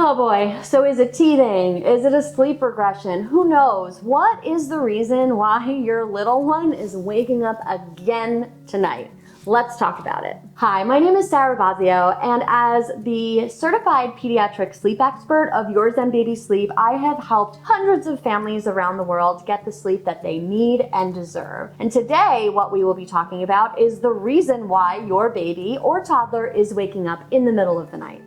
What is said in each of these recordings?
Oh boy, so is it teething? Is it a sleep regression? Who knows? What is the reason why your little one is waking up again tonight? Let's talk about it. Hi, my name is Sarah Bazio, and as the certified pediatric sleep expert of Your Zen Baby Sleep, I have helped hundreds of families around the world get the sleep that they need and deserve. And today, what we will be talking about is the reason why your baby or toddler is waking up in the middle of the night.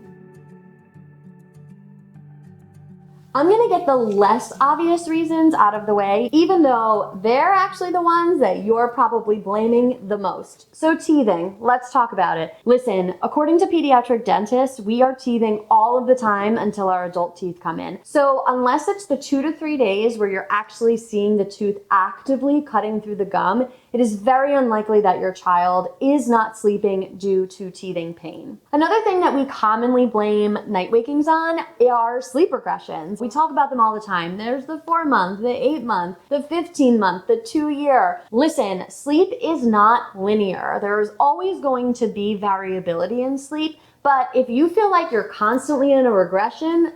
I'm gonna get the less obvious reasons out of the way, even though they're actually the ones that you're probably blaming the most. So teething, let's talk about it. Listen, according to pediatric dentists, we are teething all of the time until our adult teeth come in. So unless it's the 2 to 3 days where you're actually seeing the tooth actively cutting through the gum, it is very unlikely that your child is not sleeping due to teething pain. Another thing that we commonly blame night wakings on are sleep regressions. We talk about them all the time. There's the 4-month, the 8-month, the 15-month, the 2-year. Listen, sleep is not linear. There's always going to be variability in sleep. But if you feel like you're constantly in a regression,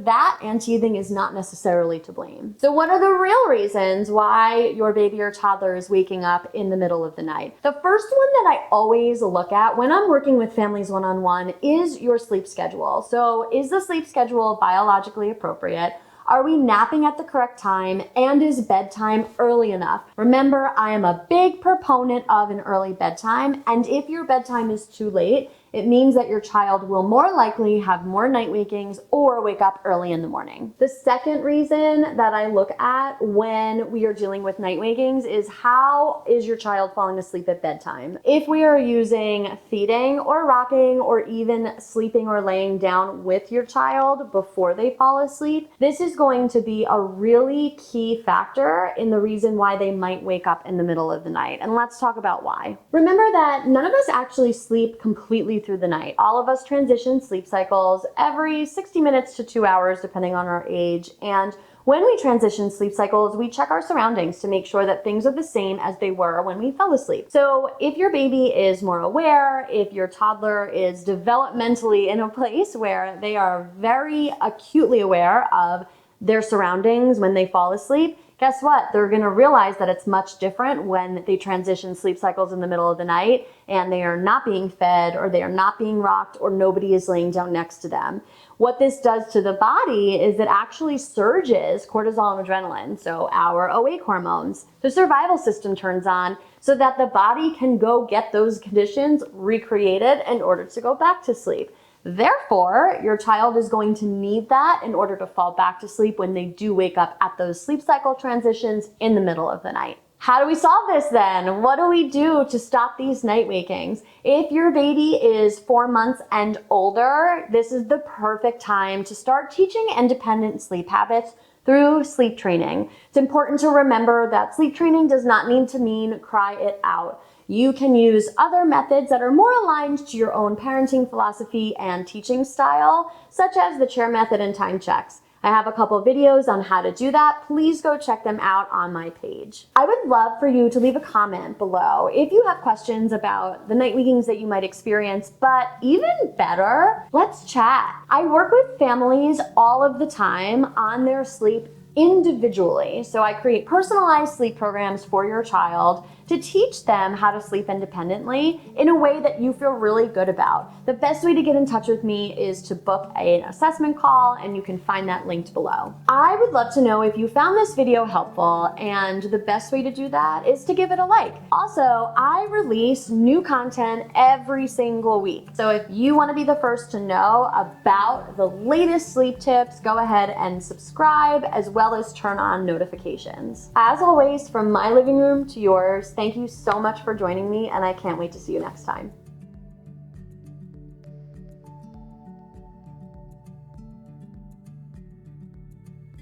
that and teething is not necessarily to blame. So what are the real reasons why your baby or toddler is waking up in the middle of the night? The first one that I always look at when I'm working with families one-on-one is your sleep schedule. So is the sleep schedule biologically appropriate? Are we napping at the correct time? And is bedtime early enough? Remember, I am a big proponent of an early bedtime, and if your bedtime is too late, it means that your child will more likely have more night wakings or wake up early in the morning. The second reason that I look at when we are dealing with night wakings is how is your child falling asleep at bedtime? If we are using feeding or rocking or even sleeping or laying down with your child before they fall asleep, this is going to be a really key factor in the reason why they might wake up in the middle of the night. And let's talk about why. Remember that none of us actually sleep completely through the night. All of us transition sleep cycles every 60 minutes to 2 hours, depending on our age. And when we transition sleep cycles, we check our surroundings to make sure that things are the same as they were when we fell asleep. So if your baby is more aware, if your toddler is developmentally in a place where they are very acutely aware of their surroundings when they fall asleep, guess what? They're going to realize that it's much different when they transition sleep cycles in the middle of the night and they are not being fed or they are not being rocked or nobody is laying down next to them. What this does to the body is it actually surges cortisol and adrenaline, so our awake hormones. The survival system turns on so that the body can go get those conditions recreated in order to go back to sleep. Therefore, your child is going to need that in order to fall back to sleep when they do wake up at those sleep cycle transitions in the middle of the night. How do we solve this then? What do we do to stop these night wakings? If your baby is 4 months and older, this is the perfect time to start teaching independent sleep habits through sleep training. It's important to remember that sleep training does not need to mean cry it out. You can use other methods that are more aligned to your own parenting philosophy and teaching style, such as the chair method and time checks. I have a couple videos on how to do that. Please go check them out on my page. I would love for you to leave a comment below if you have questions about the night wakings that you might experience, but even better, let's chat. I work with families all of the time on their sleep individually. So I create personalized sleep programs for your child to teach them how to sleep independently in a way that you feel really good about. The best way to get in touch with me is to book an assessment call, and you can find that linked below. I would love to know if you found this video helpful, and the best way to do that is to give it a like. Also, I release new content every single week. So if you want to be the first to know about the latest sleep tips, go ahead and subscribe as well as turn on notifications. As always, from my living room to yours, thank you so much for joining me, and I can't wait to see you next time.